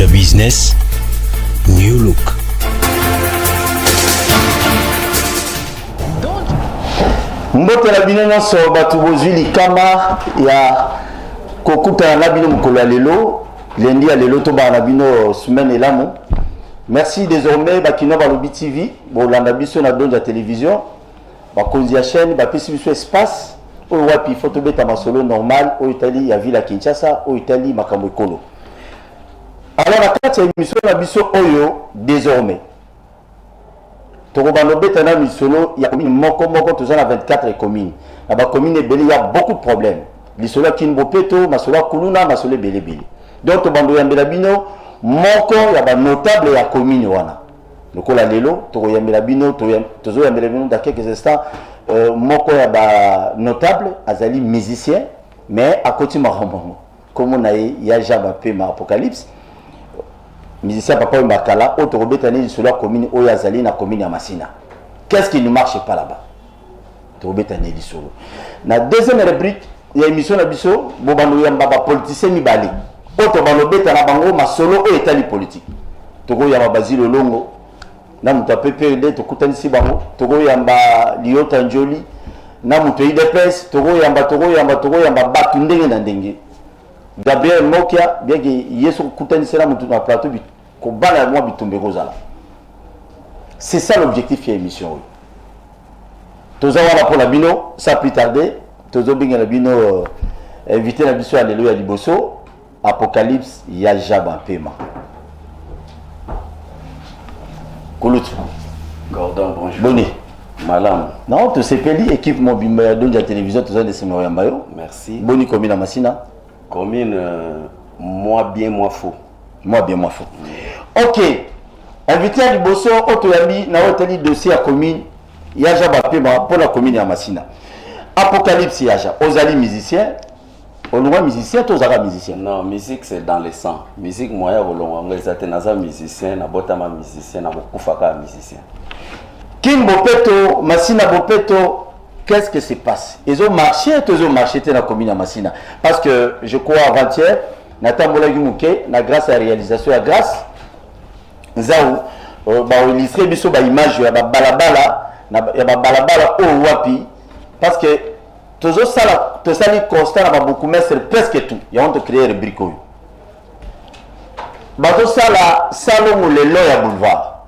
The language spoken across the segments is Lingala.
Donja Business, New Look. Mbote la bino nyonso bato bozwi likama ya kokuta na bino mokolo ya lelo lendi ya lelo to ba na bino semaine elamu. Merci désormais bakino balobi TV bolanda biso na Donja télévision bakonzi ya chaîne bapesi biso espace oyo wapi photo beta masolo normal oyo itali ya ville ya Kinshasa oyo itali makambo ekolo. Alors la carte ya émission na biso oyo désormais toko balobeta na misolo ya commune moko toza na 24 communes na ba commune ebele ya beaucoup de problèmes lisolo ya Kinbopeto masolo ya Kuluna masolo ebele donc to bando yambela bino moko ya ba notable ya commune wana lokola lelo to yambela bino tozo yambela bino dans quelques instants moko ya ba notable azali musicien mais à côté marambo comme on a ya Jaba Pema Apocalypse musicien papa Mbakala autre robetani sur la commune Oyazali na commune ya Masina. Qu'est-ce qui ne marche pas là-bas? Robetani solo. Na deuxième rubrique, il y a émission na biso bobano yamba ba politicien mibali. Autre bano beta na bango masolo et état politique. Togo yamba Basile Longo na muta PPRD to kutanisi bango, togo yamba Liota Njoli na muto IDPS, togo yamba batu ndenge na ndenge. Gabriel Mokia, bien que Yesu kutanisi na mutu na plateau ko bana moi bitumbe kozala. C'est ça l'objectif de l'émission. Tous avoir pour la bino, sans plus tarder, tous bien la bino invité la biso alléluia liboso, Apocalypse ya Jaba Pema. Koulout. Gordon, bonjour. Boni. Malam. Non, tu sais peli équipe mobile de la télévision, tous les séminaires mayo. Merci. Boni commune à Massina. Commune moi bien moi faux. Moi bien moi faux. OK. Invité à Liboso, Otoyami, na hôtel dossier à commune, Yaja Bapema pour la commune à Massina. Apocalypse Yaja, Ozali musicien, Olonga musicien, Tozara musicien. Non, musique c'est dans le sang. Musique moya Olonga, Zatenaza musicien, na Botama musicien, na Bokufaka musicien. King Bopeto, Massina Bopeto, qu'est-ce que se passe? Ils ont marché dans la commune à Massina. Parce que je crois avant-hier, Natambola Gumuke, grâce à la réalisation, grâce Zaou, illustré biso ba image ya ba balabala o wapi parce que tozo sala to sali constat na ba beaucoup mais c'est presque tout ya on te créer rubrique oyo ba to sala salon lelo ya boulevard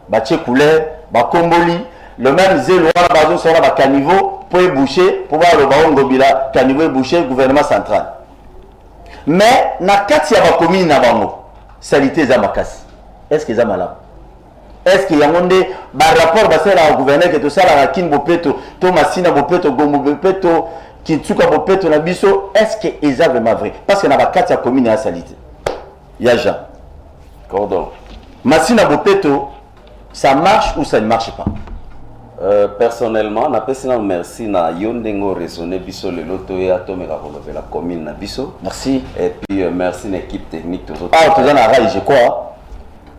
ba tchekule ba komboli le même zelo ba zo sala ba caniveau pour boucher pour ba lo ba ngobila caniveau boucher gouvernement central mais na kati ya ba commune na bango salité za makasi. Est-ce que ça malade? Est-ce qu'il y a un rapport au gouverneur qui est tout ça la Kinbopeto, Thomasina Bopeto, Gomo Bopeto, Kintsuka Bopeto, Nabiso? Est-ce que c'est vraiment vrai? Parce qu'il y a 4 communes à salité. Il y a Jean. Cordon. Massina Bopeto, ça marche ou ça ne marche pas? Personnellement, na pesina merci na yondengo raisonner biso le loto et atomera relever la commune na biso. Merci. Et puis merci l'équipe technique tous autres. Ah, tu as la raille, je crois.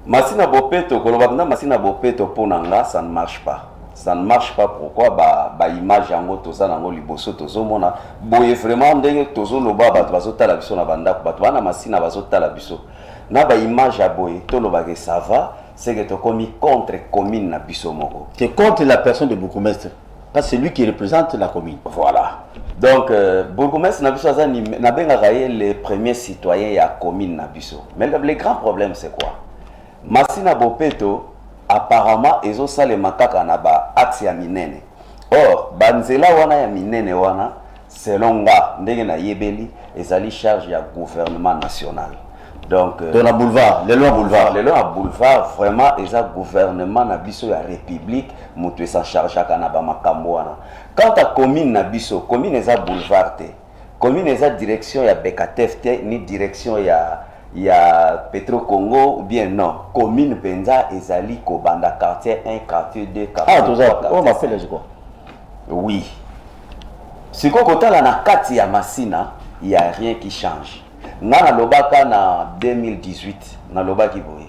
Masina Bopeto, kolobakna Masina Bopeto pour nanga, ça ne marche pas. Ça ne marche pas pourquoi ba image yango toza nango liboso tozo mona boye vraiment ndenge tozo loba ba bazota la biso na banda ko batwana Masina bazota la biso. Na ba image ya boye to loba que ça va, c'est que to komi contre commune na biso moko. C'est contre la personne de bourgmestre. Parce que c'est lui qui représente la commune. Voilà. Donc bourgmestre na biso azani na benga raye les premiers citoyens ya commune na biso. Mais le grand problème c'est quoi? Masina Bopeto apparemment ils ont ça les makaka na ba axe ya minene. Or banzela wana ya minene wana selon nga ndenge na yebeli ezali charge ya gouvernement national. Donc dans la boulevard, le long boulevard vraiment eza gouvernement na biso ya république mutu esa charge kana ba makambo wana. Quant à commune na biso, commune eza boulevard te. Commune eza direction ya Bekatef te ni direction ya Petro Congo ou bien non commune penza ezali ko banda quartier 1 quartier 2 quartier 3 tout ça on m'appelle je crois oui siko kotala na kati ya Masina il y a rien qui change na lobaka na 2018 na lobaki boye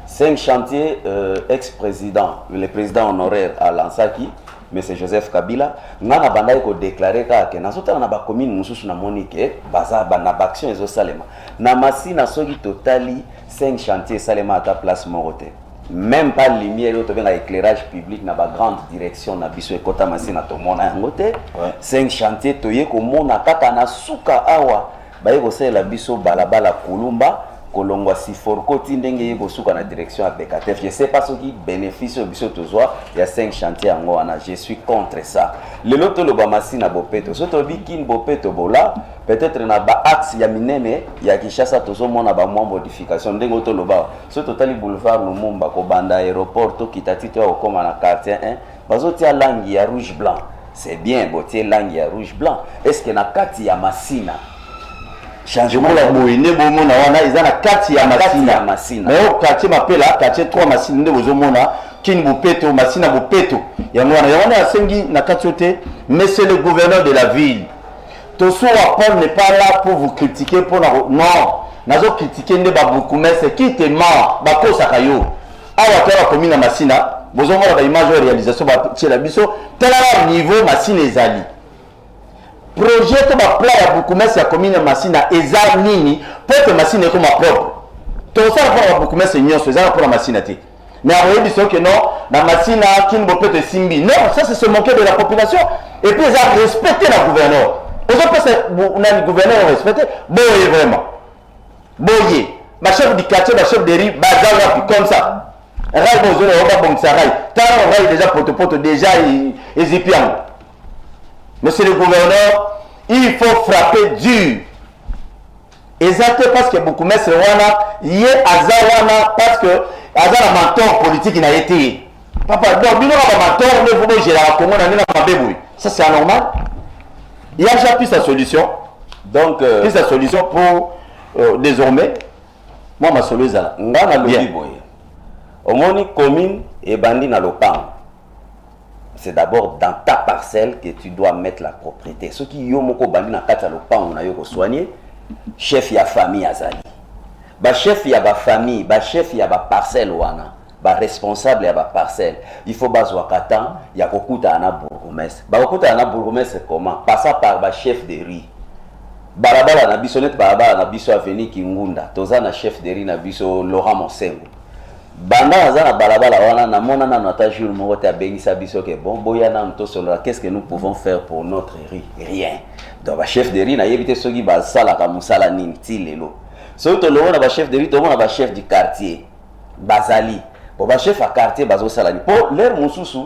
5 chantiers ex-président le président honoraire à Lansaki M. Joseph Kabila ngana banda ko déclarer que nazotala na ba commune mususu na monique baza na action ezo salema na Masina soki totali 5 chantiers salema à ta place morote même pas lumière auto benga éclairage public na ba grande direction na biso ekota Masina to mona yangote 5 chantiers toye ko mona kaka na suka awa ba yeko sela biso balabala kulumba kolongwa siforko tindenge yeko suka na direction à BKTF. Je sais pas ce qui bénéficie au biso tozwa il y a 5 chantiers en wana, je suis contre ça. Le loto lo ba Masina bopeto soto bikin bopeto bola peut-être na ba axe ya minene ya Kinshasa tozo mona ba mwa modification ndenge to lo ba soto tali boulevard Lumumba ko banda aéroport to kitati to ko koma na quartier 1 bazoti ya langi ya rouge blanc. C'est bien botier langi ya rouge blanc. Est-ce que na kati ya Masina changement la boine bomona wana izana kati ya Masina mais au quartier m'appelle quartier 3 Masina nde bozomona kin bopeto Masina bopeto ya wana asengi na katiote mais c'est le gouverneur de la ville. Toso Paul n'est pas là pour vous critiquer pour non nazo critiquer nde ba Bourgmestre qui te ment ba kosa kayo awa tala commune Masina bozomona ba image de réalisation ba tela biso tala niveau Masina ezali projet to ba plan ya Bourgmestre ya commune Masina eza nini pour que Masina comme propre to ça va Bourgmestre nyonso eza pour la Masina te mais après biso que non na Masina kin bo peut simbi non ça c'est se moquer de la population et puis ça respecter la gouverneur on a le gouverneur respecté boye vraiment boye ma chef du quartier ma chef de rue bazala comme ça rai bozolo on va bon ça rai tant on rai déjà poto déjà ezipian. Monsieur le gouverneur, il faut frapper dur. Exactement parce que beaucoup de gens y est azawana parce que azala mentor politique n'a été. Papa, donc bino ba mentor ne vous gérer la Congo na na mabébou. Ça c'est anormal. Il y a déjà plus sa solution. Donc plus sa solution pour désormais moi ma solution là. Ngana lobi boye. Omoni commune et bandi na lopang. C'est d'abord dans ta parcelle que tu dois mettre la propriété. Ce qui yo moko bandi na kata lopang na yo ko soigner, chef ya famille azali. Ba chef ya ba famille, ba chef ya ba parcelle wana, ba responsable ya ba parcelle. Il faut bazwa katan ya kokuta na bourgmestre. Ba kokuta na bourgmestre comment? Passa par ba chef de rue. Balabala na biso net balabala na biso avenue Kingunda. Toza na chef de rue na biso Laurent Monsengo. Banda azana balabala wana na mona na nota jour moko ta bengisa biso ke bon boyana nto solo qu'est-ce que nous pouvons faire pour notre rue? Rien. Donc ba chef de rue na yebite soki ba sala ka musala nini ti lelo. So to lo na ba chef de rue to mona ba chef du quartier bazali. Bon ba chef à quartier bazo sala ni. Pour leur mususu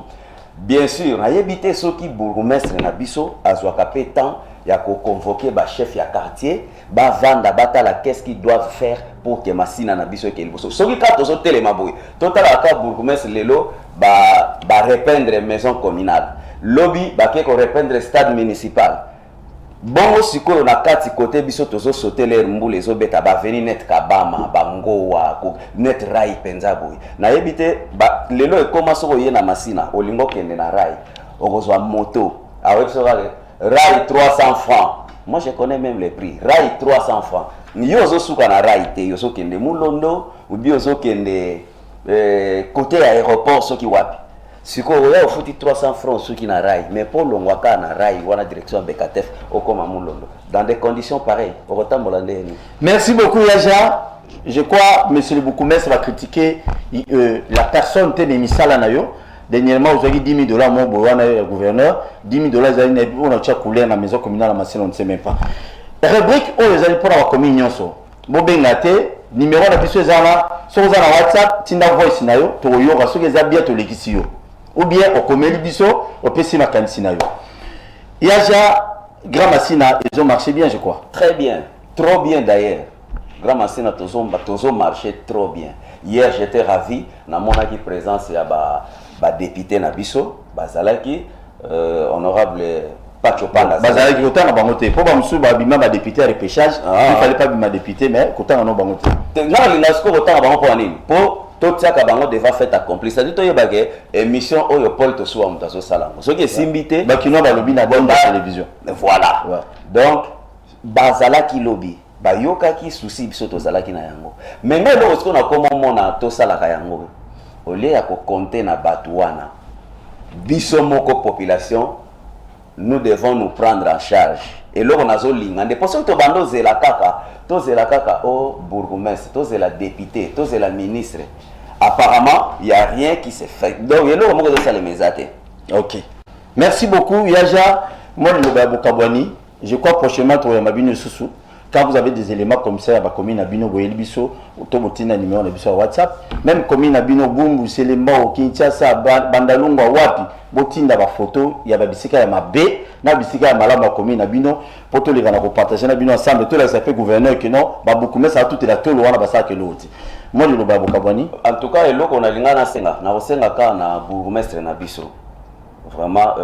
bien sûr na yebite soki bourgmestre na biso azwaka pe temps ya ko convoquer ba chef ya quartier ba vanda batala qu'est-ce qu'ils doivent faire pour que Masina na biso ke liboso soki ka tozo telema boy total aka bourgmestre lelo ba repeindre maison communale lobby ba ke ko repeindre stade municipal bongo sikoyo na kati côté biso tozo sauter les mbule zo beta ba venir net kabama ba ngowa ko net rai penza boy na yebite ba lelo e koma soko ye na Masina olingo kende na rai okozwa moto awebso rai 300 francs. Moi je connais même les prix. Rai 300 francs. Yozo suka na rai te yozo kende Mulondo ou bien yozo kende côté aéroport soki wapi. Siko oya ofuti 300 francs soki na rai mais pour longwaka na rai wana direction BKTF okoma Mulondo dans des conditions pareilles. Okotambola ndeni. Merci beaucoup Yaja. Je crois monsieur le Bourgmestre va critiquer la personne tene misala na yo. Dernièrement, vous avez 10 000 $, mon gouverneur. 10 000 $, on a coulé dans la maison communale à Masina, on ne sait même pas. La rubrique, on les a pour la commune. Bobengate, numéro de la question, sur WhatsApp, Tinda Voice, Toyo, Rasso, les habits, Tolékisio. Ou bien, au commun biso, au PC Makansinayo. Il y a déjà, Grand Masina, ils ont marché bien, je crois. Très bien, trop bien d'ailleurs. Grand Masina, ils ont marché trop bien. Hier, j'étais ravi, dans mon présence, il y a député Nabiso, Bazalaki, honorable Pacho Panda. Bazalaki, autant à monter. Pour Bamsou, Babima, ma député à repêchage, il fallait pas ma député, mais autant à monter. Là, il y a autant à monter. Pour tout ça, Kabango devra faire accomplir. C'est-à-dire que émission où le Paul te soit en salam. Ce qui est simbité, Bakino va lobby na bonne télévision. Voilà. Donc, Bazalaki lobby. Bayoka qui souci biso to zalaki na yango. Mais même lorsqu'on a comment mona to sala ka yango. Au lieu ya ko compter na batuana. Bissomoko population, nous devons nous prendre en charge. Et là, on a zolingande. Parce que tu bandes la kaka, au bourgmestre, tu la député, tu la ministre. Apparemment, il n'y a rien qui s'est fait. Donc, il y a là, on ça les mésatés. Ok. Merci beaucoup, Yaja. Moi, je crois prochainement, tu vas Soussou. Quand vous avez des éléments comme ça, bah, commune Abino, Boyelbiso, Automotina numéro de WhatsApp, même commune Abino, Bumbu, Selemba, Kinshasa, Bandalungwa, Wapi, Botinda, ba photo, il y a ba bisika ya mabe, na bisika ya malama commune Abino, pour tous les gens qui partager Abino ensemble, tous les ça fait gouverneur que non, ba beaucoup mais ça tout est là tout le wana ba ça que l'autre. Moi je le ba bokabani. En tout cas, eloko on a lingana senga, na osenga ka na bourgmestre na biso. Vraiment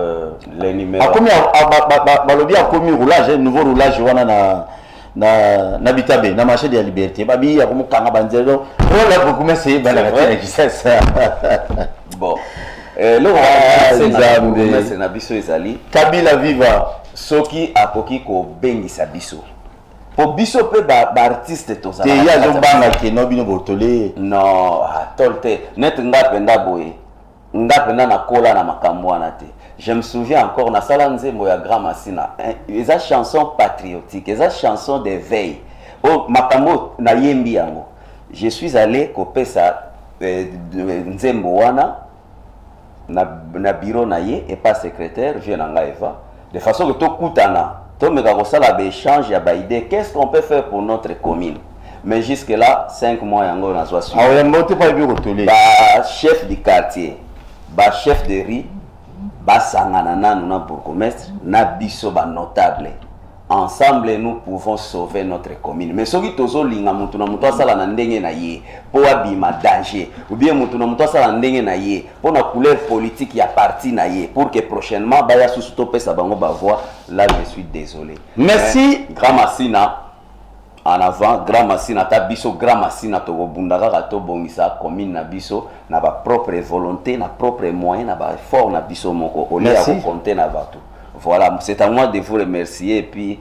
les numéros. A combien balobi a commis roulage, nouveau roulage wana na bitabe na marché de la liberté babi ya komo kanga banzelo on a beaucoup mais c'est bala la qui ça bon c'est na biso ezali Kabila viva soki akoki ko bengisa biso po biso pe ba artiste to ça te ya zo banga ke no bino botole non tolte net ngapenda boye ngapenda na kola na makambo wana te. Je me souviens encore, na Salanze Moya Grand Massina, les chansons patriotiques, les chansons d'éveil. Oh, Makamo na yembi yango. Je suis allé koper ça Nzembo wana na bureau na ye et pas secrétaire, je n'anga Eva. De façon que tout koutana, tout me garosala ba échange ya ba idée, qu'est-ce qu'on peut faire pour notre commune? Mais jusque là, 5 mois yango na zwa suite. Ah ouais, monte pas bureau tolé. Ba chef du quartier, ba chef de riz basangana nanu na bourgmestre na biso ba notable ensemble nous pouvons sauver notre commune mais soki tozo linga mutu na mutu asala na ndenge na ye po abima danger ou bien mutu na mutu asala na ndenge na ye po na couleur politique ya parti na ye pour que prochainement baya susu to pesa bango ba voix là je suis désolé. Merci Grand Massina en avant, Grand Massina ta biso Grand Massina to bundaka to bongisa commune na biso na ba propre volonté na propre moyen na ba effort na biso moko au lieu de compter na bato. Voilà, c'est à moi de vous remercier et puis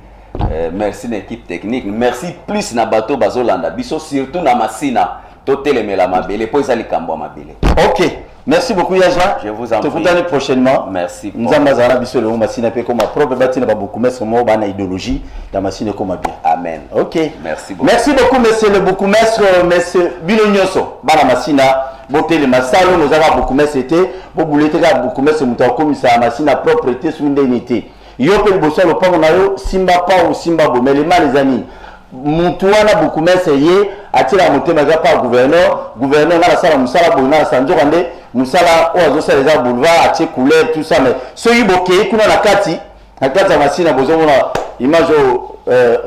merci l'équipe technique, merci plus na bato bazolanda biso surtout na Massina to telemela mabele po ezali kambo mabele. OK. Merci beaucoup Yaja. Je vous en prie. Te vous prochainement. Merci. Nous avons biso le Massina pe comme propre bâti na beaucoup mais mo ba na idéologie la Massina comme bien. Amen. OK. Merci beaucoup. Merci beaucoup monsieur le beaucoup maître monsieur Bilonyoso. Bana Massina, boté le masalo nous avons beaucoup mais c'était bo boulete ka beaucoup mais muta comme ça Massina propreté sous indemnité. Yo pe bosso le pont na yo Simba pa ou Simba bo mais les mal les amis. Mutuana beaucoup mais c'est yé atira motema za pa gouverneur na la sala musala bo na sanjo kande musala ozo sala za boulevard atie couleur tout ça mais so yiboke kuna na kati ya Massina bozo mona image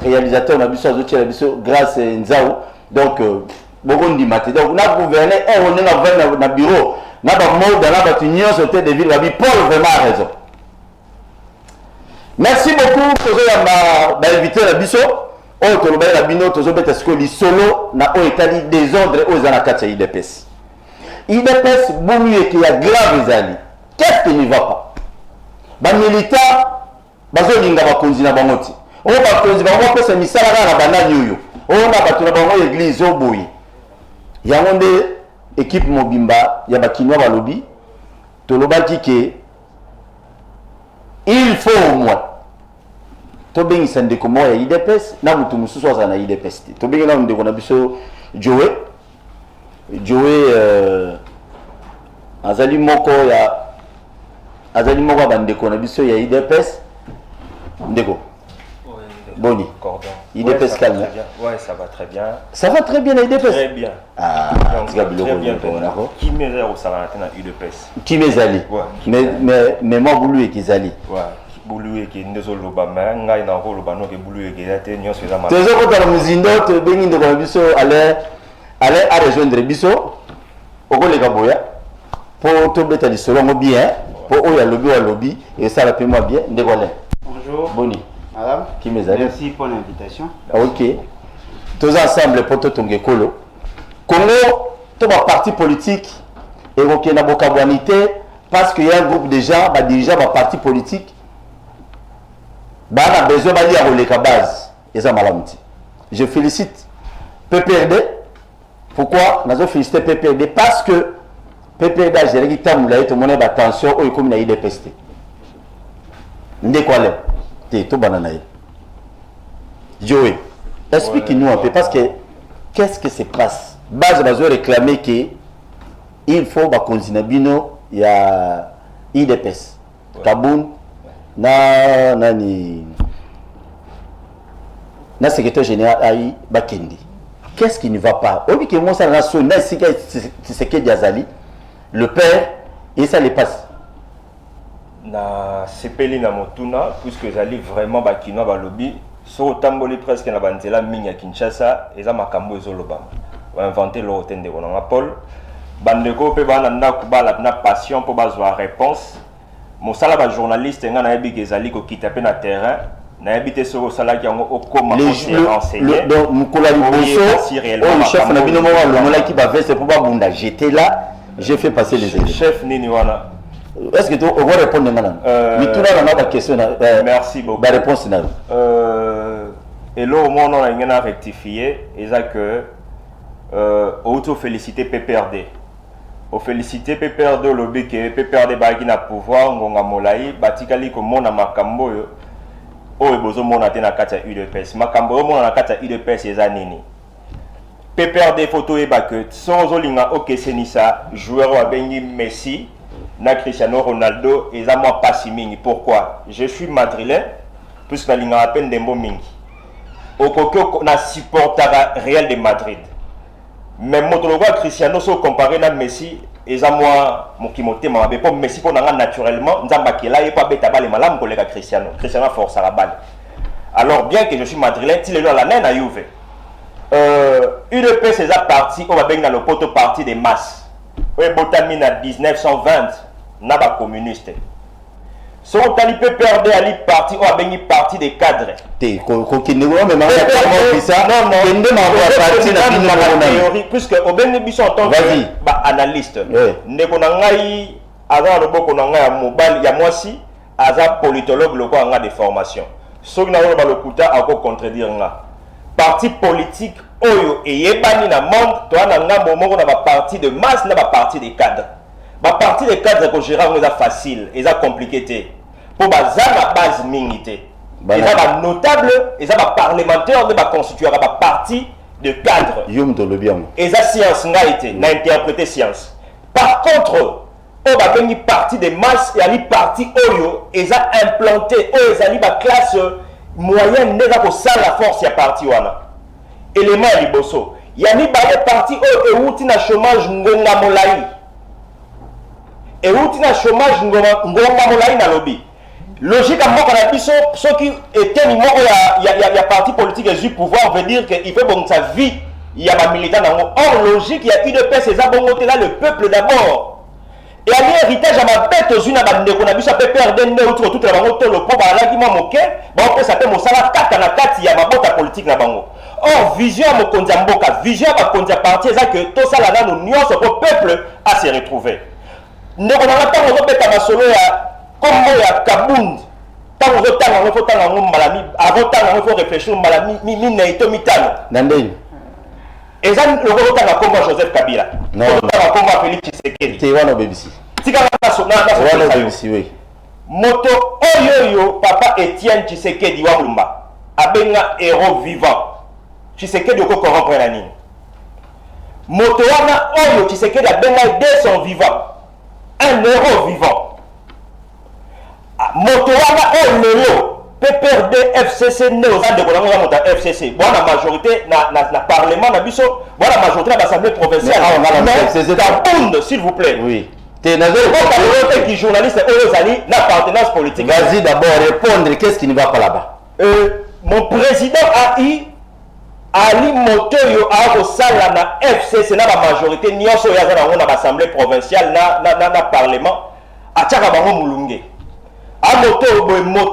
réalisateur na biso azo tiela biso grâce nzao donc bogondi maté donc na gouverneur on est na bureau na ba mode na ba tunyo sauté de ville babi Paul vraiment a raison. Merci beaucoup pour ba invité na biso o to loba la bino to zo beta sko li solo na o etali désordre aux anakati IDPS. IDPS bomu qui a grave ezali. Qu'est-ce qui ne va pas? Ba militants bazo linga ba konzi na bangoti. O ba konzi ba mo pesa misala na banani yoyo. O na ba tuna bango église o boyi. Ya nde équipe mobimba ya ba kinwa ba lobby to lobaki ke il faut au moins to bengi sande ko moya IDPS na mutu mususu aza na IDPS to bengi na ndeko na biso Joe azali moko bandeko na biso ya IDPS ndeko Boni Cordon. IDPS calme. Ouais, ça va très bien. Ça va très bien à IDPS. Très bien. Ah, très bien. Qui m'aide au salaire à IDPS. Qui m'ezali. Mais moi boulou qui zali. Ouais. Boulou qui ndezo loba mais ngai na ko loba no ke boulou qui ate nyo seza ma. Tezo ko tala muzindo to bengi ndeko biso aller à rejoindre biso okoleka boya pour to beta li solo mo bien pour oya lobby et ça la paie moi bien ndeko le. Bonjour. Boni. Madame, qui m'ezali. merci pour l'invitation. OK. Tous ensemble pour Totongue Kolo. Congo, tout le parti politique évoqué na bokabwanité parce qu'il y a un groupe de gens, bah dirigeants de parti politique, bah on a besoin de lire les base. Et ça malamti. Je félicite PPRD. Pourquoi? Nous avons félicité PPRD parce que PPR da gérer qui tamula to mona ba tension o comme na IDPS te. Ndé quoi là? Té to banana. Joey, explique-nous un peu parce que qu'est-ce que se passe? Base bazo réclamer que il faut ba continuer bino ya IDPS. Kaboun na nani na secrétaire général Aïe Bakendi. Qu'est-ce qui ne va pas? Au lieu que moi ça na so na sika c'est que Diazali le père et ça les passe. Na sepeli na motuna puisque zali vraiment bakino ba lobby so tamboli presque na banzela mingi Kinshasa eza makambo ezolobama. Va inventer l'hôtel de Ronanga Paul. Bandeko pe bana ndako bala na passion pour bazwa réponse. Mosala ba journaliste nga na yebi kezali ko kitape na terrain. Na habité sur le salaire qui a commencé à enseigner. Donc, Moukoula Liboso, le chef de Bino Moa, le Mola qui va faire, c'est pour pas Bunda. J'étais là, j'ai fait passer les éléments. Chef Niniwana. Est-ce que tu vas répondre maintenant? Mais tout le monde a question. Merci beaucoup. La réponse est et là, au moins, on a rectifié. Et ça que, auto-féliciter PPRD. Au féliciter PPRD, au lobby que PPRD a pouvoir, on a molaï, batikali comme mon amakambo. Oh, bozo mona te na kati ya UDPS. Makambo mona na kati ya UDPS eza nini? PPRD photo eba que sans olinga okesenisa joueur wa bengi Messi na Cristiano Ronaldo eza moi pasi mingi. Pourquoi? Je suis madrilène puisque na linga appelle Dembo mingi. Okoko na supportera Real de Madrid. Mais motologo Cristiano so comparé na Messi eza moi mokimote mabe pour Messi pour nanga naturellement nzamba kela et pas beta balle malam collègue Cristiano force à la balle. Alors bien que je suis madrilène il est là la nena Juve UDP c'est la partie on va bien dans le poteau parti des masses oui botami na 1920 na ba communiste so tali peut perdre ali parti on va bien parti des cadres té ko kinde ko mais manga tellement ça non kinde ma parti na bino na théorie puisque au ben biso en tant que ba analyste ndeko na ngai aza loboko na ngai ya mobile ya mwasi aza politologue loko anga de formation so na ba lokuta ako contredire nga parti politique oyo eyebani na monde to na ngambo moko na ba parti de masse na ba parti des cadres. Ba parti des cadres ko gérer ngo eza facile eza compliqué té pour baza na base mingi té eza ba notable eza ba parlementaire de ba constituer ba parti de cadre yum to le bien eza science nga été na interpréter science. Par contre o ba bengi parti de masse et ali parti oyo eza implanté o ezali ba classe moyenne neza ko sala force ya parti wana élément ya liboso yani ba parti oyo euti na chômage ngonga molai euti na chômage ngonga molai na lobby logique à moko na biso soki eteni moko ya parti politique et du pouvoir veut dire que il fait bon sa vie il y a ba militant nango or logique il y a UDPS eza bongo te là le peuple d'abord. Et à l'héritage à ma bête aux unes à bandeko na biso peut perdre ne autour toute la bango to le po ba la ki mo moke ba on peut ça te mo sala kaka na kati ya mabota politique na bango. Or vision mo konza mboka vision ba konza parti eza que to sala na no nyonso pour peuple à se retrouver. Ndeko na tango zo beta masolo ya comme ya Kabound tango zo tango faut tango malami avant tango faut réfléchir malami mi na ito mitano nandeni et ça le gros tango comme Joseph Kabila non tango comme Félix Tshisekedi te wana BBC tika na BBC oui moto oyo papa Etienne Tshisekedi wa Mulumba abenga héros vivant Tshisekedi ko corrompre na nini moto wana oyo Tshisekedi abenga dès son vivant un héros vivant moto wana oyo lelo PPRD FCC ne aux ande ko na mota FCC bona majorité na parlement na biso bona majorité na l'assemblée provinciale FCC Kabound s'il vous plaît oui t'es nazo qui journaliste Ozali l'appartenance politique. Vas-y d'abord répondre qu'est-ce qui ne va pas là-bas. Mon président Ali Motoyo a osala na FCC na la majorité nyonso ya za na assemblée provinciale na parlement ataka bango mulunge. A moto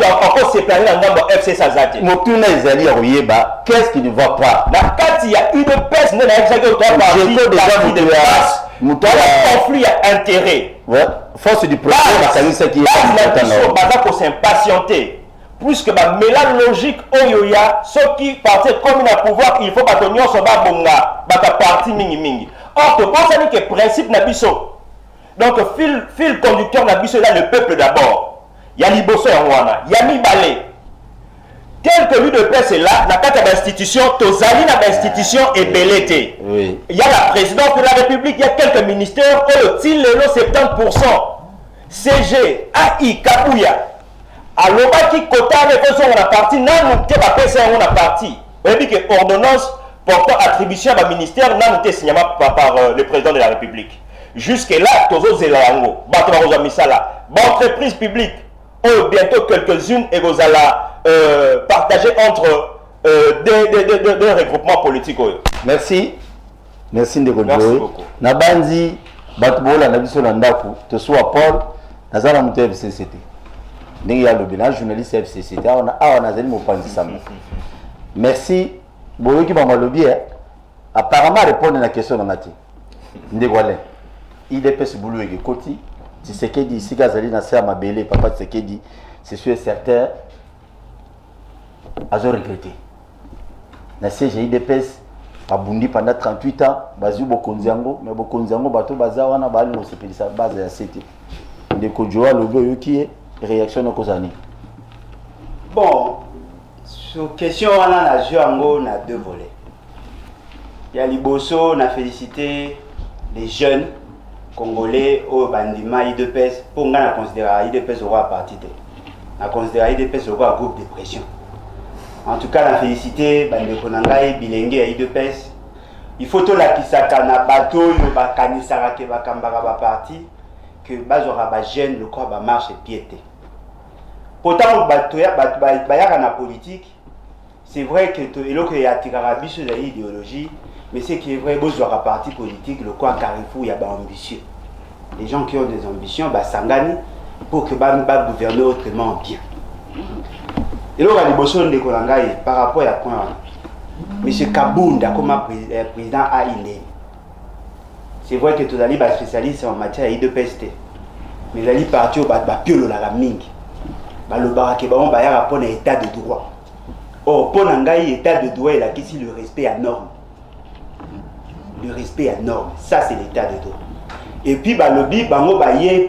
encore séparé na ngambo FCC azati. Motuna ezali ya koyeba qu'est-ce qui ne va pas. Na kati ya UDPS na exagé au droit parti de base. Conflit à intérêt. Ouais. Force du problème, c'est qui est s'impatienter. Puisque la mélange logique, oyoya, ceux qui partent comme un pouvoir, il faut pas que nous soyons bonga, baka parti mingi mingi. Or, tu penses que le principe n'a biso. Donc, fil conducteur, la biso là, le peuple d'abord. Il y a Liboso et Rwanda. Il y a Mibale. Tel que l'UDPS est là, dans la institution, Tozali dans l'institution est bellété. Oui. Il y a la présidence de la République, il y a quelques ministères, il y a 70%. CG, AI, Kabouya. Alors, qui quota avec eux, on a parti, non, on a parti. Vous avez dit que ordonnance portant attribution à ministère, non, on a signé par le président de la République. Jusque-là, Tozo Zelango, Bato Misala, entreprise publique, bientôt quelques-unes et vous allez partager entre des regroupements politiques. Merci. Merci de Merci beaucoup. Nabanzi, Batbola, Nabiso Landaku, te soit Paul, Nazala Mouté FCCT. Il y a le bilan journaliste FCCT. On a zéro mot merci. Boyo qui m'a lobby. Apparemment, répondre à la question de Nati. Ndegwale. Il est pesé boulot et Koti. C'est ce qu'il dit. Si Gazali n'a pas ma belle, papa, c'est ce qu'il dit. C'est sûr et certain. A regretté. Na CGI DPS a bundi pendant 38 ans. Bazu Bokonziango, mais Bokonziango, bateau Bazawana, Bali, on s'est payé sa base à CT. Ndeko Joa, le gars qui est réaction de Kozani. Bon, sur question, on a deux volets. Il y a Liboso, on a félicité les jeunes congolais au Bandima IDPS pour qu'on a considéré IDPS au parti. On a considéré IDPS au groupe de pression. En tout cas, on a félicité Bandeko Nangai, Bilengue à IDPS. Il faut tout la kisaka na bateau, il va kanisara ke va kambara ba parti que bazora ba jeune le corps ba marche et piété. Pourtant bateau ya na politique, c'est vrai que il y a tirara biso de l'idéologie, mais c'est qui est vrai bozora parti politique le corps carrefour ya ba ambitieux. Les gens qui ont des ambitions ba sangani pour que ba gouverner autrement bien. Et là, il y a par rapport à quoi M. Kabunda, comme président AINE. C'est vrai que tous les spécialistes en matière d'IDPST. Mais les partis au piolo la mingi. Le barak est rapport à l'état de droit. Or, pour l'état de droit, il a ici le respect à normes. Le respect à normes, ça c'est l'état de droit. Et puis, le bi,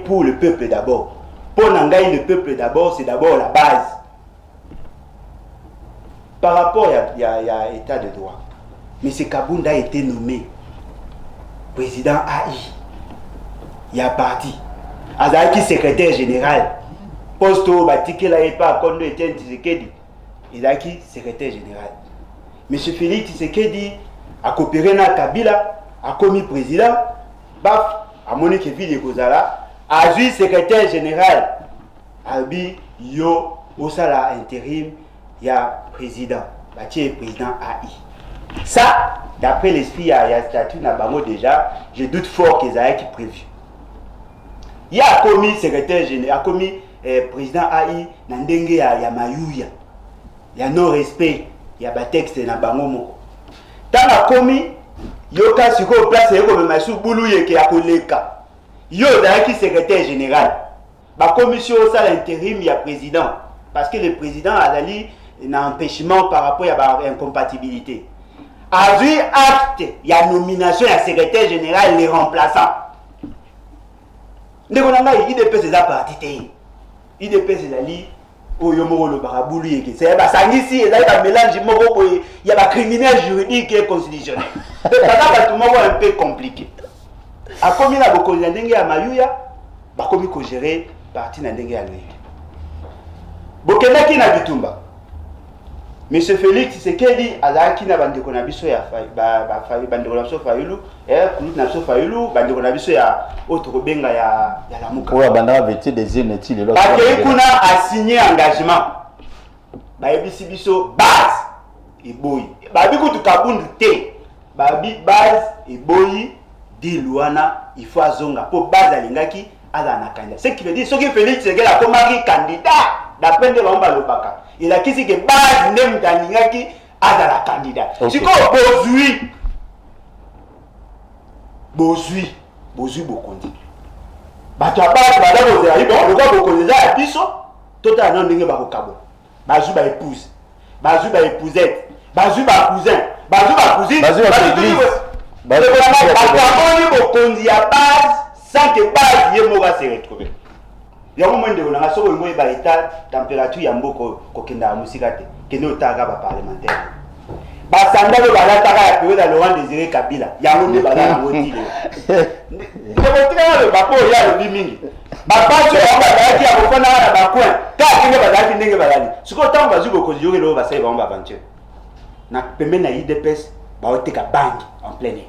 pour le peuple d'abord. Pour le peuple d'abord, c'est d'abord la base. Par rapport à l'état de droit, M. Kabunda a été nommé président AI. Il y a parti. Azaki secrétaire général. Posto Batike là et pas Kondo Etienne Tshisekedi. Azaki secrétaire général. M. Félix Tshisekedi a coopéré avec Kabila, a commis président. Baf, a Monique Ville Kozala, a vu secrétaire général. Abi Yo Osala intérim. Il y a président, président AI. Ça, d'après l'esprit, il y a statut Nabango déjà, je doute fort qu'ils aient qui prévu. Il y a commis secrétaire général, il y a commis président AI, Nandenge il y a Mayouya. Il y a non-respect, il y a un texte Nabango Moko. Tant que commis, il y a sur place, il y a Massou Boulouye qui a Koleka. Il y a qui secrétaire général. La commission au salle intérim, il y a président. Parce que le président a dit un empêchement par rapport à l'incompatibilité. A vu acte, il y a nomination, il y a secrétaire général, les remplaçants. Il DPS c'est la partie. Il DPS c'est la lit. Oh, yomo le baraboulou yeke. C'est ici, il y a un mélange, il y a un criminel juridique et constitutionnel. C'est un peu compliqué. A combien la boko ndenge ya mayuya, ba komi ko gérer parti na ndenge ya lui. Bokendaki na bitumba. Monsieur Félix Tshisekedi azaki na bandeko na biso ya bandeko na biso Fayulu kulut na biso Fayulu bandeko na biso ya autre benga ya lamuka. Oya bandaka vete des inutiles le lot. Bakei kuna a signé engagement. Bayebisi biso base eboyi. Babi kutu kabundu te. Babi base eboyi di luana il faut azonga pour base alingaki azana candidat. Ce qui veut dire ce que Félix Tshisekedi a comme candidat d'après de Bamba Lobaka. Il a dit que base nem dalingaki à la candidat. Si quoi Bozui Bokondi. Bato base bada bozela ibo le quoi Bokondi za biso total non ndenge ba kokabo. Bazu ba épouse. Bazu ba épousette. Bazu ba cousin. Bazu ba cousine. Bazu ba église. Bazu ba Bokondi ya base sans que base yé moga se retrouver. Il y a un moment de on a so ngo ba état température ya mboko ko kenda musika te kende otaka ba parlementaire. Ba sanda lo ba la taka ya période Laurent Désiré Kabila ya ngo ba la ngoti le. Ne ko tika le ba po ya lo mingi. Ba pa so ba ba ki ya ko na ba coin ka kinga ba la ndenge ba la. Siko tango ba zuko ko yoge lo ba sai ba on ba aventure. Na pembe na IDPS ba oteka bangi en plein air.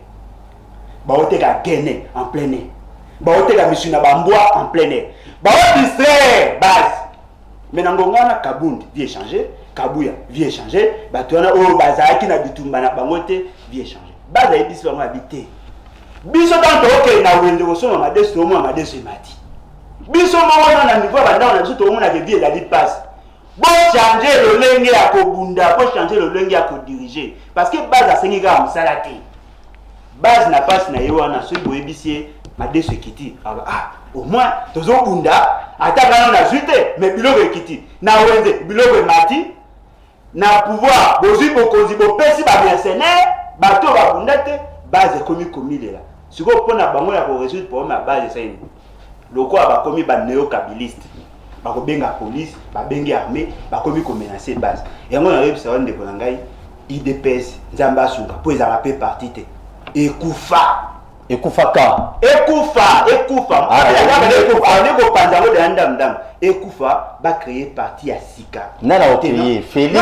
Ba oteka gene en plein air. Ba oteka misuna ba mboa en plein air. Ba distraire base. Maintenant ngona Kabundi vie échanger, Kabuya vie échanger, ba tona o bazaki na bitumba na bangote vie échanger. Base ya biso ba habité. Biso tanto OK na wende ko soma madeso mo madeso mati. Biso mo wana na niveau ba ndana biso to mona ke vie la passe. Bon changer le lenge ya ko bunda, bon changer le lenge ya ko diriger parce que base a sengi ga musala te. Base na passe na yo wana so boyebisie madeso kiti. Au moins tozo bunda ataka na suite mais biloko kiti. Na wende biloko mati na pouvoir bozi bokonzi bo pesi ba mercenaire bato ba bunda te base komi lela. Siko pona bango ya ko résoudre problème à base ça ni. Loko ba komi ba néo-kabiliste. Ba ko benga police, ba benga armée, ba komi ko menacer base. Et on a réussi ça on de ko ngai IDPS nzamba sunga po ezala pe parti te. Ekufa ka. Ekufa. Eko panzalo de andam. Ekufa ba créer parti ya sika. Nana otélier Félix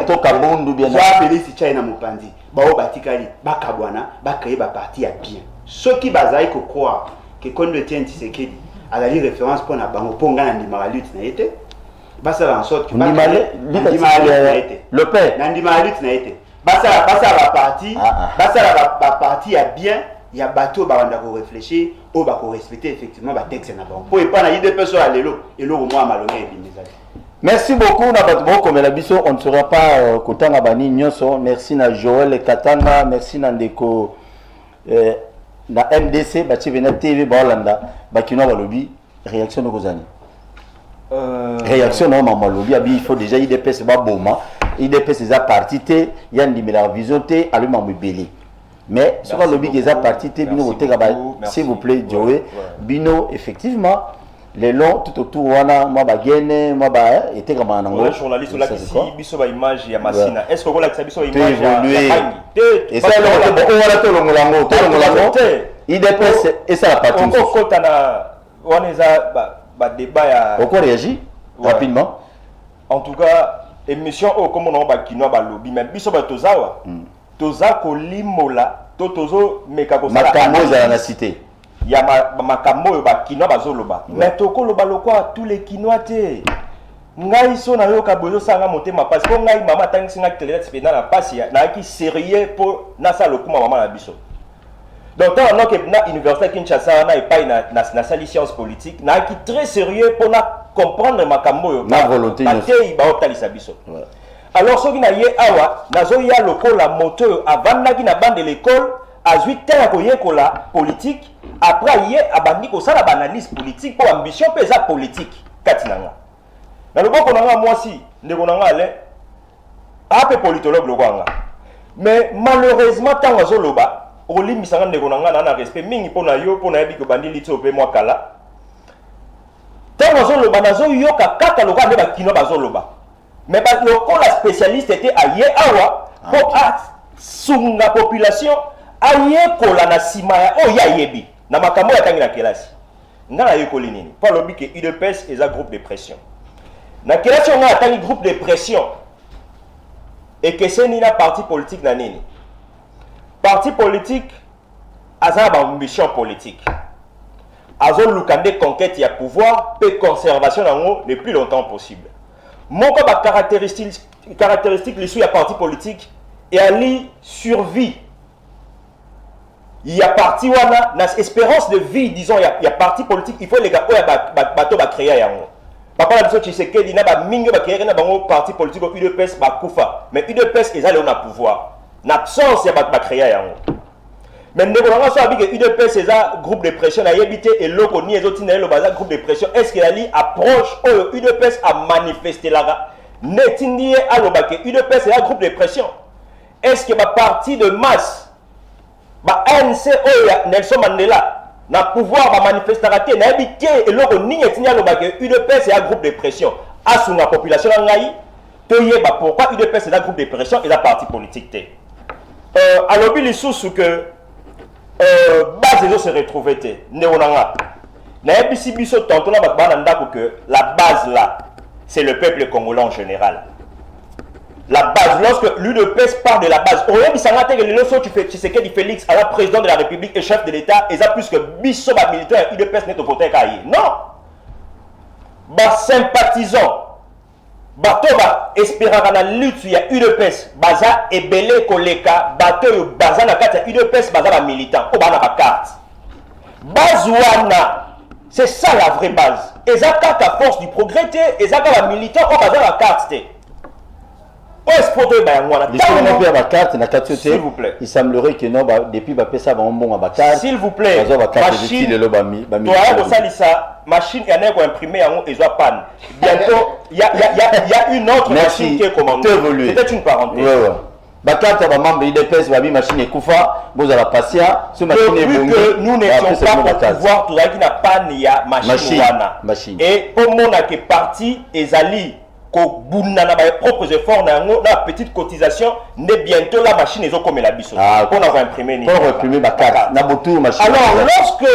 to Kabundu bien. Za Félix China Mopanzi. Ba o batikali ba kabwana ba créer ba parti ya bien. Ceux qui bazai ko croire que Kondo Tshisekedi a la référence pour na bango ponga na ndima lutte na été. Ba ça en sorte que ndima na été. Le père. Na ndima lutte na été. Ba ça ba parti. Ba ça ba parti ya bien. Il y a bateau ba wanda ko réfléchir ou ba ko respecter effectivement ba texte na bango. Pour pas na idée personne à lelo et lo moi malonga et bimizali. Merci beaucoup na bato comme la biso on ne sera pas kotanga bani nyonso. Merci na Joël Katanga, merci na ndeko na MDC bati vena TV ba Holanda ba kino ba lobi réaction de kozani. Réaction na mama lobi abi il faut déjà IDPS ba boma. IDPS za parti te yandi la vision te aluma mbeli. Mais sur le lobby qui est parti, s'il vous plaît, Joey, Bino, effectivement, les longs tout autour, moi, bagene, moi, était comme un anglais. Journaliste là qui si biso ba image ya Masina. Est-ce que vous la biso image ya et ça on va tout le monde, IDPS et ça la partie. On kota na wana za ba débat ya. On réagit rapidement. En tout cas, émission au comme on ba kino ba lobby mais biso ba tozawa. Toza kolimola tozo meka ko sala makambo za na cité ya makambo ba kinoa bazoloba mais toko loba lokwa tous les kinoa te ngai so na yo ka bozo sanga motema parce que ngai mama tangisi nga télé spécial na pasi na ki sérieux pour na sa lokuma mama na biso donc tant non que na université Kinshasa na epai na sali science politique na ki très sérieux pour na comprendre makambo yo na volonté ba ba otalisa biso. Alors, ce qui n'a pas awa, nazo ya loko la moto avant qui na bande de l'école, a 8 ans la politique, après yé abandi ko sala analyse politique pour ambition pesa politique katinanga. Na loko konanga moi si ndeko nanga ale ape politologue lokanga. Mais malheureusement tant wazo loba, oli misanga ndeko nanga na respect mingi pona yo pona yebi ko bandi lito pe moi kala. Tant wazo loba nazo yoka kaka loka nde ba kino bazo loba. Mais le spécialiste était aïe awa pour sunga population aïe kola na simaya oh ya yebi na makambo ya tangi na kelasi ngala yekoli nini pas lobi que UDPS est un groupe de pression na kelasi on a tangi groupe de pression et que c'est ni na parti politique na nini parti politique azana ba mission politique azon lukande conquête ya pouvoir pe conservation nango le plus longtemps possible. Mon cas caractéristique les sous ya parti politique et ali survie. Il y a parti wana na espérance de vie disons il y a parti politique il faut les gars bato ba créer yango. Papa la biso Tshisekedi na ba mingi ba créer na bango parti politique au UDPS ba kufa mais UDPS ezali on a pouvoir. Na absence ya ba créer yango. Mais ndeko nanga so abi que UDPS c'est un groupe de pression na yebité et loko ni ezoti na le bazar groupe de pression est-ce qu'il ali approche au UDPS a manifester là netindie aloba que UDPS c'est un groupe de pression est-ce que ba parti de masse ba ANC Nelson Mandela na pouvoir ba manifester raté na habité et loko ni etinya lo ba que UDPS c'est un groupe de pression asunga population ngai to yeba pourquoi UDPS c'est un groupe de pression et la parti politique té alobi lisusu que base zo se retrouver té neonanga na ebisi biso tonto na ba ndako que la base là c'est le peuple congolais en général. La base, lorsque l'UDPS part de la base, on a dit ça que les leçons tu fais Tshisekedi Félix à la président de la République et chef de l'État, et ça plus que biso ba militaire UDPS n'est au côté cahier. Non. Ba sympathisant. Bato ba espérant na lutte ya UDPS, baza ebele koleka, bato yo baza na kata UDPS baza ba militant, o ba na ba carte. Base wana, c'est ça la vraie base. Et ça à force du progrès, et ça la militant, o baza la carte. S'il vous plaît. Il semblerait que non, depuis ça va un bon à Bakar. S'il vous plaît. Machine et un imprimé en et soit panne. Bientôt, il y a une autre machine qui est commandée. Peut-être une parenthèse. Bakar, tu as membre IDPS, la machine est Koufa, vous avez patient. Ce machine est bon. Nous n'étions pas pour pouvoir, tout ça qui n'a pas ni à machine. Et pour mon qui est parti, Ezali. Ko bunana ba propres efforts na petite cotisation ne bientôt la machine est comme la biso pour avoir imprimé pour imprimer ma carte na botou machine. Alors lorsque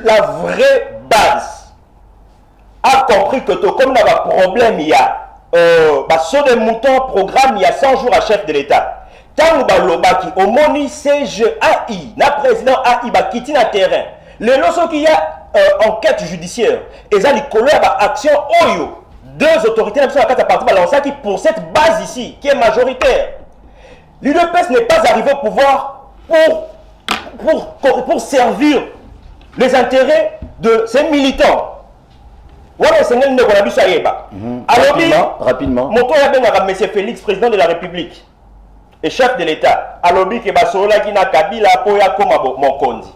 la vraie base a compris que comme on a un problème il y a sur des moutons programme il y a 100 jours à chef de l'État tant ba lobaki au moni CGAI na président AI ba kiti na terrain les lorsqu'il qu'il y a enquête judiciaire et ça les coller ba action oyo deux autorités qui pour cette base ici, qui est majoritaire. L'UDPS n'est pas arrivé au pouvoir pour servir les intérêts de ces militants. Rapidement. Mon M. Félix, président de la République et chef de l'État, alobi ke basola ki na Kabila po ya koma mokondi.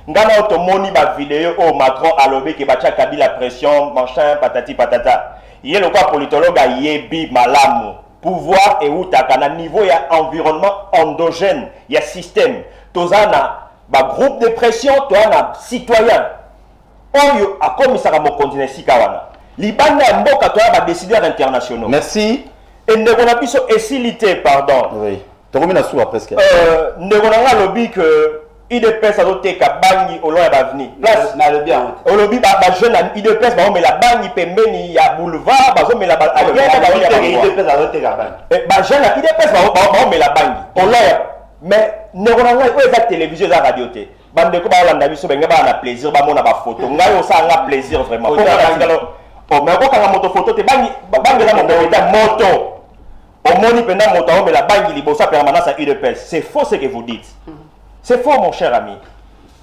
Ngana otomoni ba vidéo au Macron alobi ke bacha Kabila pression, machin, patati patata. Il y a le quoi politologue à yebi malamu pouvoir et où t'as niveau il y a environnement endogène il y a système tozana ba groupe de pression toi na citoyen oyo a comme ça mo continuer si kawana libanda mboka toi ba décideurs internationaux. Merci. Et ndeko na biso esilité pardon. Oui. Toromina sous presque. Ndeko na lobby que IDPS a doté ka bangi au long ya baveni. Place na lobby en. Au lobby ba jeune IDPS ba on met la bangi pembeni ya boulevard ba on met la IDPS a doté ka bangi. Ba jeune IDPS ba on met la bangi. Au long mais nekona ngai o eza télévision za radio té. Bande ko ba landa biso benga ba na plaisir ba mona ba photo. Ngai o sa nga plaisir vraiment. O mais ko kanga moto photo té bangi za moto. Au moni pendant moto on met la bangi libosa permanence à UDPS. C'est faux ce que vous dites. C'est faux, mon cher ami.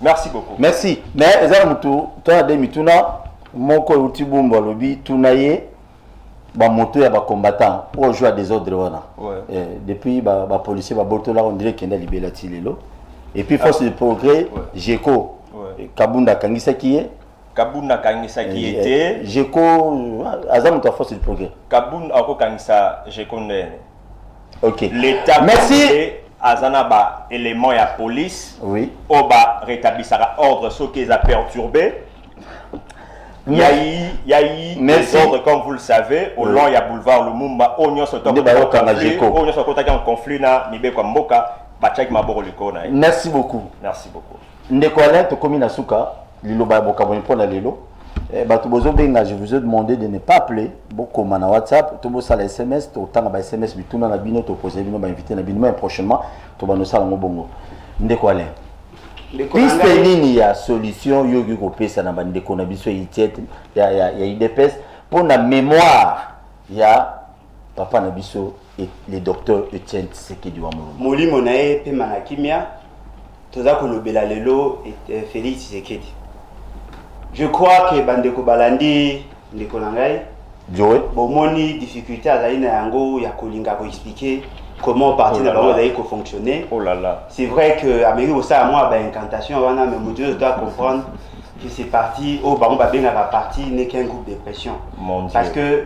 Merci beaucoup. Merci. Mais, Zamutu, tu as dit, mon ko uti bumba lobi, tunaye, ba moto ya ba combattant, pour jouer à des ordres. Depuis, ba policier, ba boto là, on dirait qu'il y a libérati lelo. Et puis, force de progrès, Jeko, Kabunda Kangisa qui est. Kabunda Kangisa qui était. Jeko, Azamutu a force de progrès. Kabunda Kangisa, Jeko Ndene. Ok. L'État. Merci. Azana ba élément ya police oui oba rétablissera ordre ce qu'ils a perturbé il y a eu des ordres comme vous le savez au long ya boulevard Lumumba onyo soto en conflit na mibe kwa mboka bachaki maboro likona. Merci beaucoup. Merci beaucoup. Ndeko Alain to komi na suka liloba boka boni pona lelo bato bozo benga je vous ai demandé de ne pas appeler beaucoup na WhatsApp to bosa la SMS to tanga ba SMS bituna na bino to poser bino ba inviter na bino mais prochainement to ba no sala ngo bongo Ndeko Alain piste nini ya solution yogi ko pesa na ba ndeko na biso itiet ya IDPS pour na mémoire ya papa na biso et le docteur Etienne Tshisekedi wa Mulumba molimo na ye pe manakimia toza ko lobela lelo et Félix Tshisekedi. Je crois que Bandeko Balandi, Ndeko Nangai, bomoni difficulté à Zaïna Yango, ya kolinga ko expliquer comment parti na bango d'ailleurs ko fonctionner. Oh là là. C'est vrai que Amérique au ça moi ba incantation wana mais mon Dieu doit comprendre que c'est parti au bango ba benga ba parti n'est qu'un groupe de pression. Parce que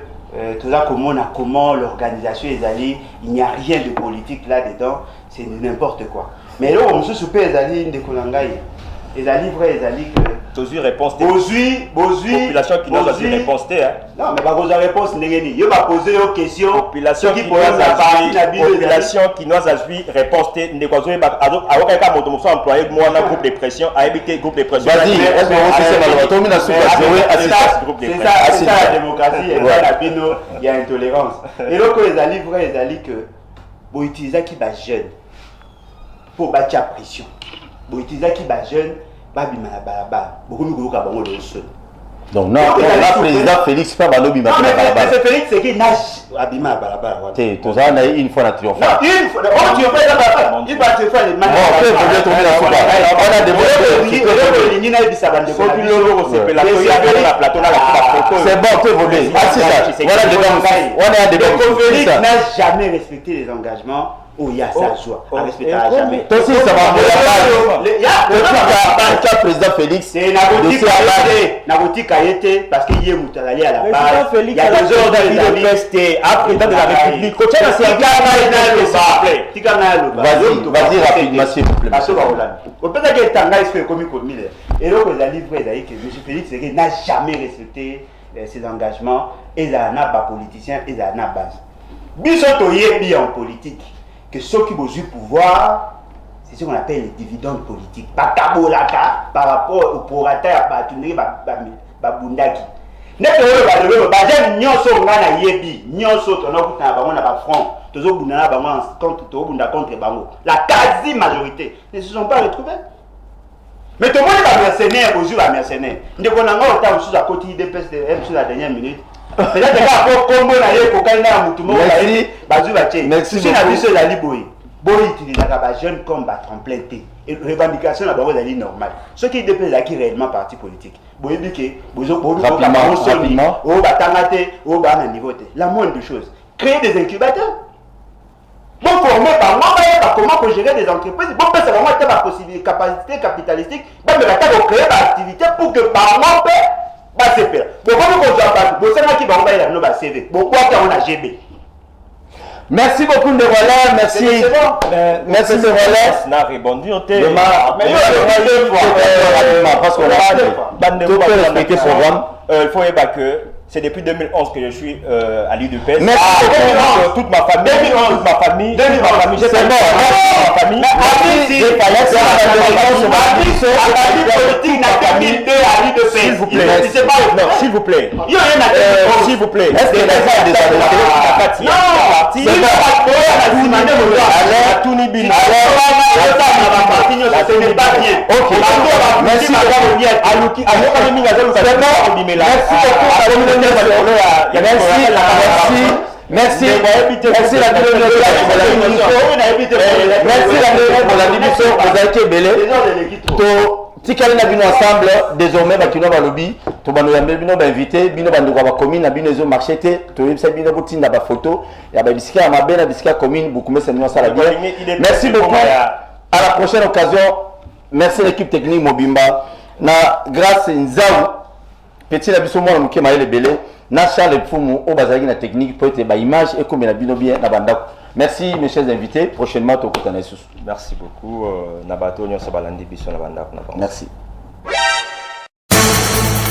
tout ça comment l'organisation est allée, il n'y a rien de politique là-dedans, c'est n'importe quoi. Mais là on se soupé Ezali Ndeko Nangai. Ezali vrai Ezali que Tozui réponse. Bozui. Population qui nous a dit réponse. Non, mais pas la réponse. Yo va poser une question. Population qui nous a dit population qui nous a dit réponse. Ne quoi jouer à aucun cas motomoso employé moi un groupe de pression a habité groupe de pression. Vas-y, est-ce que vous c'est ça la démocratie et là la bino il y a intolérance. Et donc les alliés vrai les alliés que pour utiliser qui va jeune pour battre la pression. Pour utiliser qui va jeune ba bima la balaba. Beaucoup nous ka bango le seul. Donc non, le président Félix pas balobi ma balaba. C'est Félix c'est qui nage abima la balaba. Tu as une fois la triomphe. Non, une fois. Oh, tu fais la balaba. Il va te faire les matchs. On a des c'est bon, tu évoluer. Ah, c'est ça. Voilà le débat. On a des débats. Félix n'a jamais respecté les engagements. Oh, il y a sa joie. On ne respectera jamais. Toi aussi, ça va le président Félix. C'est Naboti Kayete parce qu'il est moutalali à la base. Il y a des ordres de peste à président de la République. Vas-y rapidement, s'il vous plaît. On peut dire que Tanga est comme il est. Et donc, les alliés que M. Félix n'a jamais respecté ses engagements. Et il y a un politicien et il y a un base. Bissoto est en politique. Que ceux qui ont eu pouvoir, c'est ce qu'on appelle les dividendes politiques. Par rapport au prorata à Batunri Babundaki. N'est-ce pas le Bajan Nyonso Ngana Yebi, Nyonso Tonoku Nabango Nabafron, Tozo Bundana Bango contre Bango. La quasi-majorité ne se sont pas retrouvés. Mais tout le monde est mercenaire, aujourd'hui la mercenaire. Nous avons encore sous à côté des PST sur la dernière minute. Peut-être que pour combo na yeko kaina mutumo bazu bache. Merci beaucoup. Si na biso la liboyi. Boy utilise la jeune comme ba tremplin té. Et revendication na bango dali normal. Ce qui dépend là qui réellement parti politique. Boy biké, bozo rapidement. Oh batangate, oh ba na niveau té. La moindre chose, créer des incubateurs. Bon former par moi comment gérer des entreprises. Bon peut ça vraiment être ma possibilité capacité capitalistique. Bon mais la créer des activités pour que par moi c'est pire. Merci beaucoup de relais, merci. Merci de relais. On a répondu au thème. Parce qu'on a respecté ce programme. Il faut évacuer que c'est depuis 2011 que je suis à l'UDPS. Merci toute ma famille. C'est bon. S'il vous plaît. S'il vous plaît. Est-ce que les gens des Merci la vous avez été belé. Tikali na bino ensemble désormais bakino balobi to bano ya bino ba invité bino bando kwa commune na bino ezo marché te to yebisa bino botinda ba photo ya ba bisika ya mabena bisika commune bukumesa bino sala bien. Merci beaucoup. À la prochaine occasion. Merci l'équipe technique Mobimba na grâce Nzao petit la biso mwana muke maele belé na Charles Pfumu au bazaki na technique pour être ba image et comme na bino bien na bandako. Merci mes chers invités. Prochainement, tu as Merci beaucoup. Nabato, nous sommes à l'Andi Bisson, Merci.